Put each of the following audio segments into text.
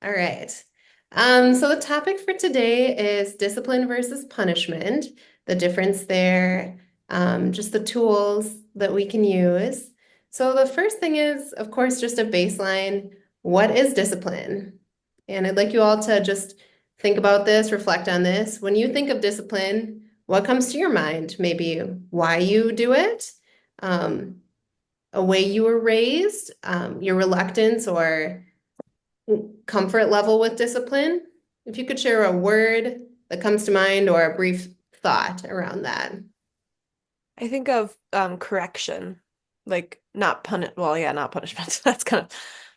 All right. So the topic for today is discipline versus punishment, the difference there, just the tools that we can use. So the first thing is, of course, just a baseline. What is discipline? And I'd like you all to just think about this, reflect on this. When you think of discipline, what comes to your mind? Maybe why you do it, um, a way you were raised, your reluctance or comfort level with discipline. If you could share a word that comes to mind or a brief thought around that. I think of correction, like not pun well, yeah, not punishment. That's kind of,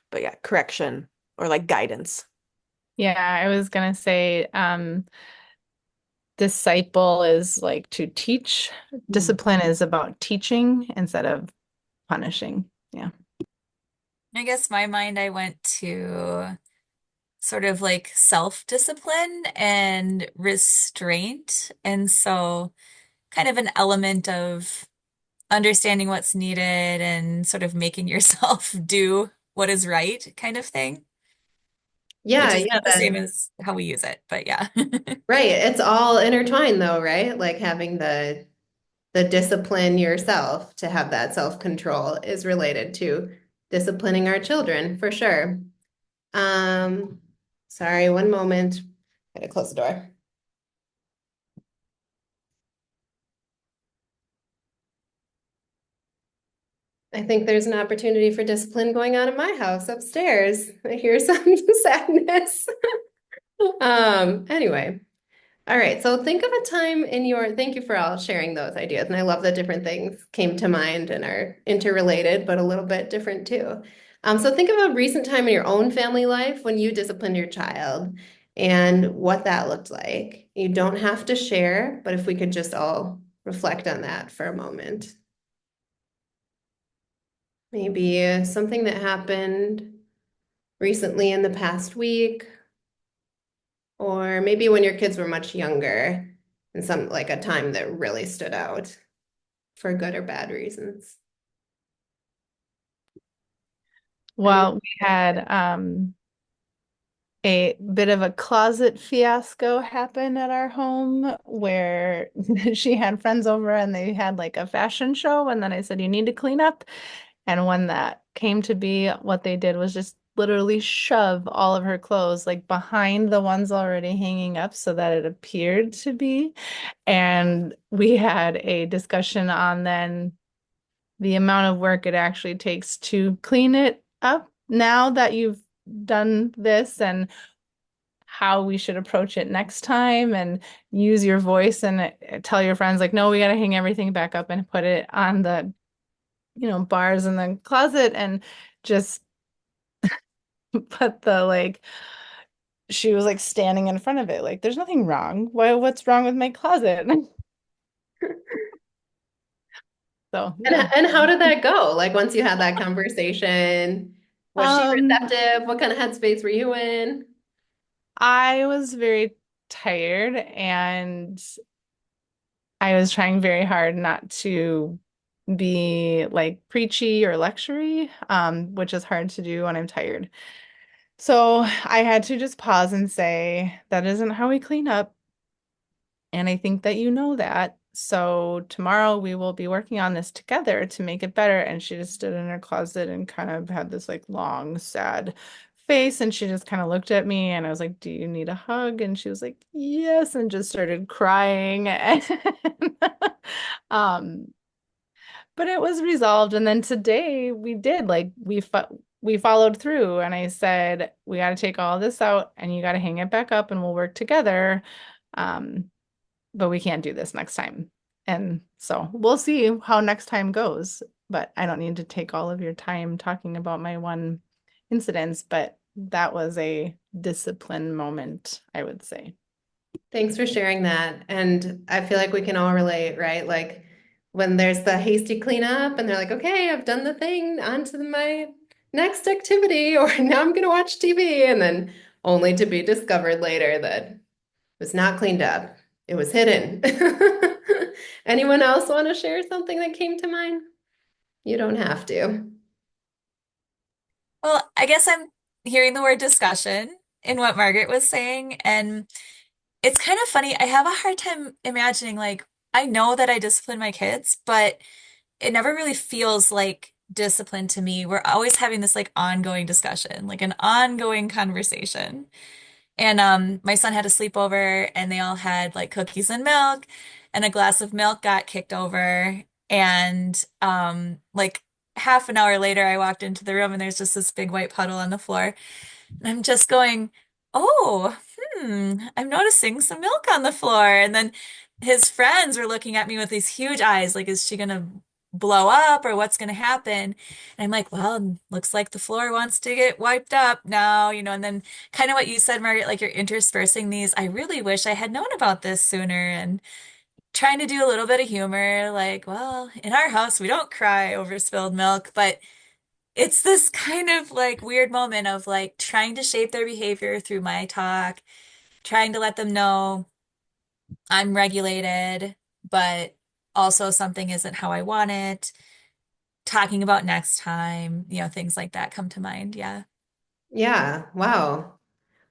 but yeah, correction or like guidance. Yeah, I was gonna say disciple is like to teach. Mm. Discipline is about teaching instead of punishing. Yeah. I guess my mind, I went to sort of like self-discipline and restraint. And so kind of an element of understanding what's needed and sort of making yourself do what is right kind of thing, which Yeah, is yeah, not the same as how we use it, but yeah. right. It's all intertwined though, right? Like having the discipline yourself to have that self-control is related to disciplining our children for sure. Um, Sorry, one moment. Gotta close the door. I think there's an opportunity for discipline going on in my house upstairs. I hear some sadness. Anyway. All right. So think of a time in your, thank you for all sharing those ideas. And I love that different things came to mind and are interrelated, but a little bit different too. So think of a recent time in your own family life when you disciplined your child and what that looked like. You don't have to share, but if we could just all reflect on that for a moment. Maybe something that happened recently in the past week, or maybe when your kids were much younger and some like a time that really stood out for good or bad reasons. And Well, we had a bit of a closet fiasco happen at our home where she had friends over and they had like a fashion show. And then I said, you need to clean up. And when that came to be, what they did was just literally shove all of her clothes like behind the ones already hanging up so that it appeared to be. And we had a discussion on then the amount of work it actually takes to clean it up now that you've done this and how we should approach it next time and use your voice and tell your friends like, no, we got to hang everything back up and put it on the, bars in the closet and just put the like she was like standing in front of it like there's nothing wrong. What's wrong with my closet? So, yeah. and how did that go? Like once you had that conversation, was she Um, receptive? What kind of headspace were you in? I was very tired and I was trying very hard not to be like preachy or lectury, which is hard to do when I'm tired. So I had to just pause and say, that isn't how we clean up. And I think that you know that. So tomorrow we will be working on this together to make it better. And she just stood in her closet and kind of had this like long, sad face. And she just kind of looked at me and I was like, do you need a hug? And she was like, yes, and just started crying. Um, but it was resolved. And then today we did like we followed through and I said, we got to take all this out and you got to hang it back up and we'll work together. Um, but we can't do this next time. And so we'll see how next time goes. But I don't need to take all of your time talking about my one incidents, but that was a discipline moment, I would say. Thanks for sharing that. And I feel like we can all relate, right? Like when there's the hasty cleanup and they're like, okay, I've done the thing, on to my next activity, or now I'm gonna watch TV, and then only to be discovered later that it was not cleaned up. It was hidden. Anyone else want to share something that came to mind? You don't have to. Well, I guess I'm hearing the word discussion, in what Margaret was saying. And it's kind of funny. I have a hard time imagining, like, I know that I discipline my kids, but it never really feels like discipline to me. We're always having this like ongoing discussion, like an ongoing conversation. And my son had a sleepover and they all had like cookies and milk and a glass of milk got kicked over and like half an hour later I walked into the room and there's just this big white puddle on the floor. And I'm just going, "Oh, I'm noticing some milk on the floor." And then his friends were looking at me with these huge eyes, like, is she gonna blow up or what's gonna happen? And I'm like, well, looks like the floor wants to get wiped up now, and then kind of what you said, Margaret, like you're interspersing these. I really wish I had known about this sooner and trying to do a little bit of humor, like, well, in our house, we don't cry over spilled milk, but it's this kind of like weird moment of like trying to shape their behavior through my talk, trying to let them know I'm regulated, but also something isn't how I want it, talking about next time, things like that come to mind. Yeah. Yeah, wow.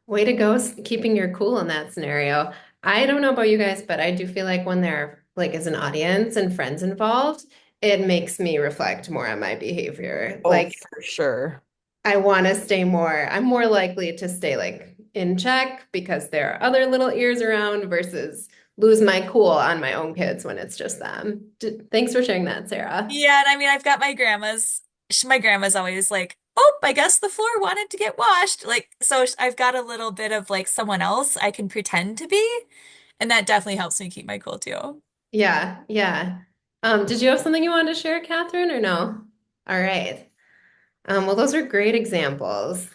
Way to go, keeping your cool in that scenario. I don't know about you guys, but I do feel like when there like is an audience and friends involved, it makes me reflect more on my behavior. Oh, Like for sure. I want to stay more, I'm more likely to stay like in check because there are other little ears around versus lose my cool on my own kids when it's just them. Thanks for sharing that, Sarah. Yeah, and I mean, I've got my grandma's always like, "Oh, I guess the floor wanted to get washed." Like, so I've got a little bit of like someone else I can pretend to be, and that definitely helps me keep my cool too. Yeah, yeah. Did you have something you wanted to share, Catherine, or no? All right. Well, those are great examples.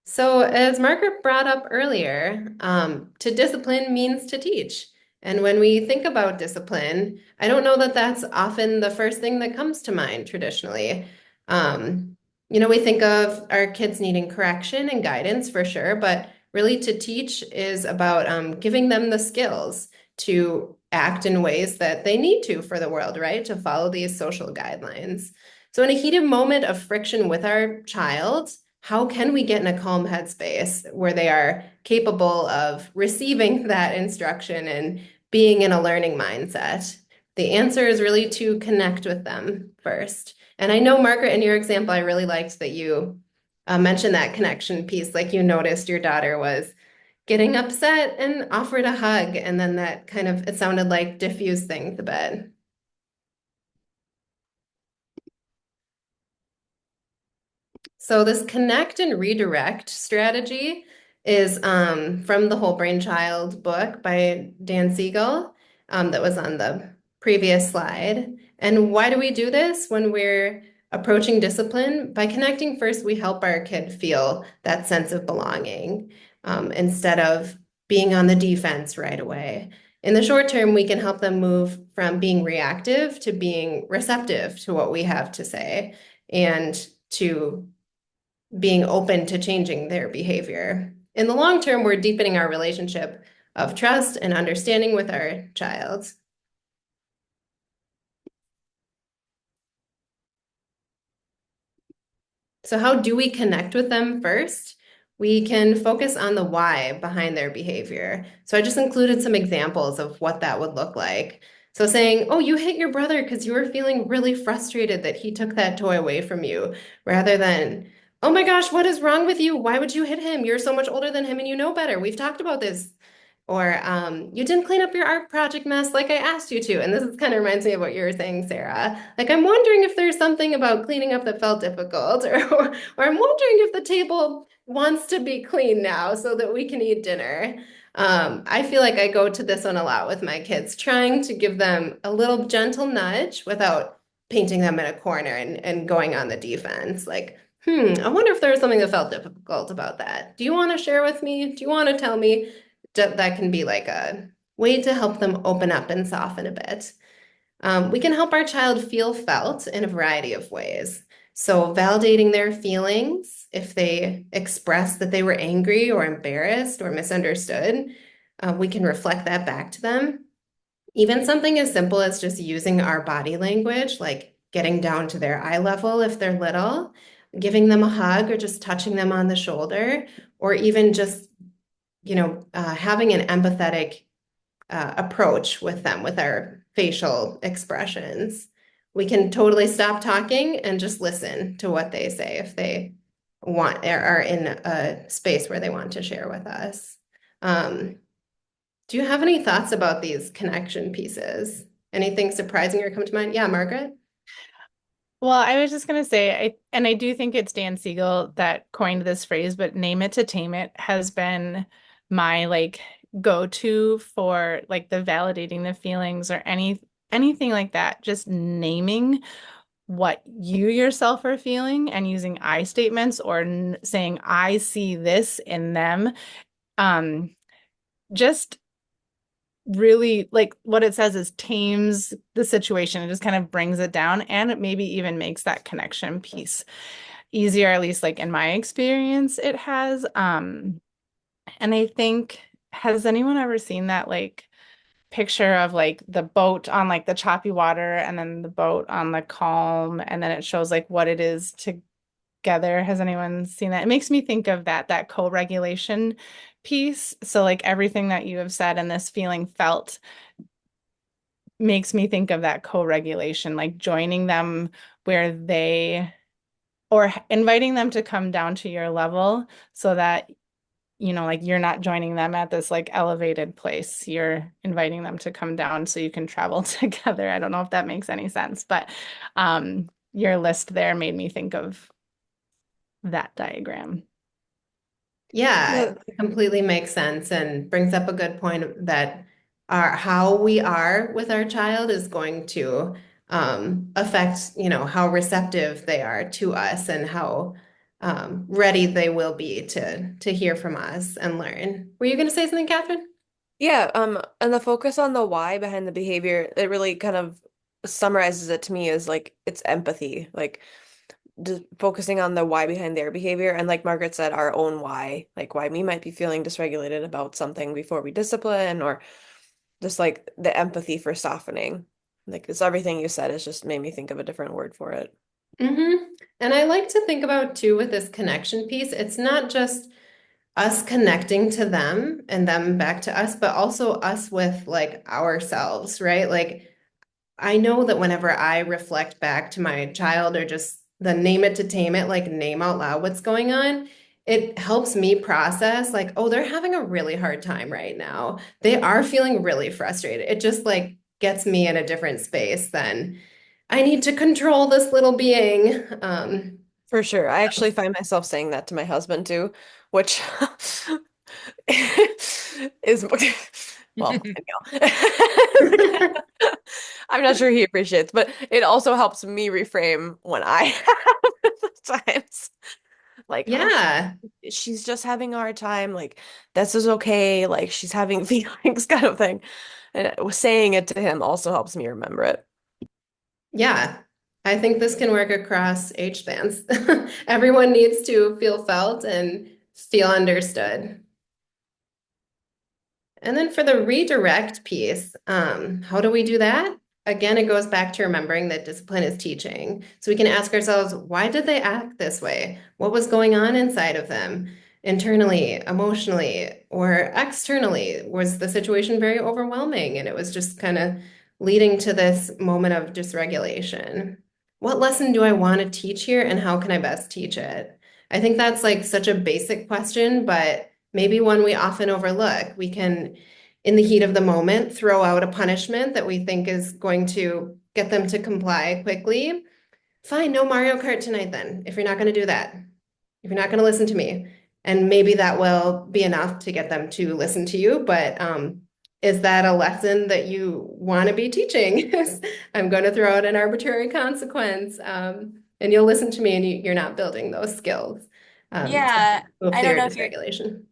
So, as Margaret brought up earlier, to discipline means to teach. And when we think about discipline, I don't know that that's often the first thing that comes to mind traditionally. Um, we think of our kids needing correction and guidance for sure, but really to teach is about giving them the skills to act in ways that they need to for the world, right? To follow these social guidelines. So, in a heated moment of friction with our child, how can we get in a calm headspace where they are capable of receiving that instruction and being in a learning mindset? The answer is really to connect with them first. And I know, Margaret, in your example, I really liked that you mentioned that connection piece. Like you noticed your daughter was getting upset and offered a hug. And then that kind of, it sounded like diffused things a bit. So this connect and redirect strategy is from the Whole Brain Child book by Dan Siegel that was on the previous slide. And why do we do this when we're approaching discipline? By connecting first, we help our kid feel that sense of belonging instead of being on the defense right away. In the short term, we can help them move from being reactive to being receptive to what we have to say and to being open to changing their behavior. In the long term, we're deepening our relationship of trust and understanding with our child. So how do we connect with them first? We can focus on the why behind their behavior. So I just included some examples of what that would look like. So saying, oh, you hit your brother because you were feeling really frustrated that he took that toy away from you, rather than, oh my gosh, what is wrong with you? Why would you hit him? You're so much older than him and you know better. We've talked about this. Or you didn't clean up your art project mess like I asked you to. And this is kind of reminds me of what you were saying, Sarah. Like, I'm wondering if there's something about cleaning up that felt difficult, or I'm wondering if the table wants to be clean now so that we can eat dinner. I feel like I go to this one a lot with my kids, trying to give them a little gentle nudge without painting them in a corner and going on the defense. Like, I wonder if there was something that felt difficult about that. Do you want to share with me? Do you want to tell me? That can be like a way to help them open up and soften a bit. We can help our child feel felt in a variety of ways. So validating their feelings, if they express that they were angry or embarrassed or misunderstood, we can reflect that back to them. Even something as simple as just using our body language, like getting down to their eye level if they're little, giving them a hug or just touching them on the shoulder, or even just, having an empathetic approach with them with our facial expressions. We can totally stop talking and just listen to what they say if they want or are in a space where they want to share with us. Um, do you have any thoughts about these connection pieces? Anything surprising or come to mind? Yeah, Margaret? Well, I was just gonna say, I do think it's Dan Siegel that coined this phrase, but name it to tame it has been my like go-to for like the validating the feelings or anything like that. Just naming what you yourself are feeling and using I statements or saying I see this in them. Um, just really like what it says is tames the situation. It just kind of brings it down and it maybe even makes that connection piece easier, at least like in my experience it has. And I think, has anyone ever seen that like picture of like the boat on like the choppy water and then the boat on the calm and then it shows like what it is together? Has anyone seen that? It makes me think of that co-regulation piece. So like everything that you have said and this feeling felt makes me think of that co-regulation, like joining them where they or inviting them to come down to your level so that like you're not joining them at this like elevated place. You're inviting them to come down so you can travel together. I don't know if that makes any sense, but your list there made me think of that diagram. Yeah, Yeah, it completely makes sense and brings up a good point that how we are with our child is going to affect, how receptive they are to us and how ready they will be to hear from us and learn. Were you going to say something, Catherine? yeah, and the focus on the why behind the behavior, it really kind of summarizes it to me as like it's empathy, like just focusing on the why behind their behavior. And like Margaret said, our own why, like why we might be feeling dysregulated about something before we discipline, or just like the empathy for softening. Like this, everything you said has just made me think of a different word for it. hmm And I like to think about too with this connection piece, it's not just us connecting to them and them back to us, but also us with like ourselves, right? Like I know that whenever I reflect back to my child or just the name it to tame it, like name out loud what's going on, it helps me process like, oh, they're having a really hard time right now. They are feeling really frustrated. It just like gets me in a different space than I need to control this little being. For sure. I actually find myself saying that to my husband too, which is well, anyhow. I'm not sure he appreciates, but it also helps me reframe when I have times like, oh, Yeah. she's just having a hard time. Like, this is okay. Like, she's having feelings, kind of thing. And saying it to him also helps me remember it. Yeah, I think this can work across age spans. Everyone needs to feel felt and feel understood. And then for the redirect piece, how do we do that? Again, it goes back to remembering that discipline is teaching. So we can ask ourselves, why did they act this way? What was going on inside of them, internally, emotionally, or externally? Was the situation very overwhelming and it was just kind of leading to this moment of dysregulation? What lesson do I want to teach here and how can I best teach it? I think that's like such a basic question, but maybe one we often overlook. We can, in the heat of the moment, throw out a punishment that we think is going to get them to comply quickly. Fine, no Mario Kart tonight then, if you're not going to do that, if you're not going to listen to me. And maybe that will be enough to get them to listen to you. But is that a lesson that you want to be teaching? I'm going to throw out an arbitrary consequence, and you'll listen to me, and you're not building those skills to Yeah, move I through don't your know if you're dysregulation.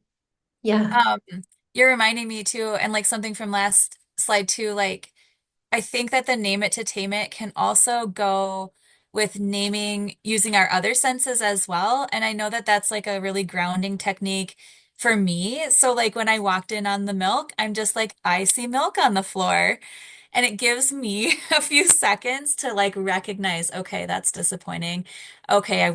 Yeah. um you're reminding me too, and like something from last slide too, like I think that the name it to tame it can also go with naming using our other senses as well. And I know that that's like a really grounding technique for me. So like when I walked in on the milk, I'm just like, I see milk on the floor. And it gives me a few seconds to like recognize, okay, that's disappointing. Okay, I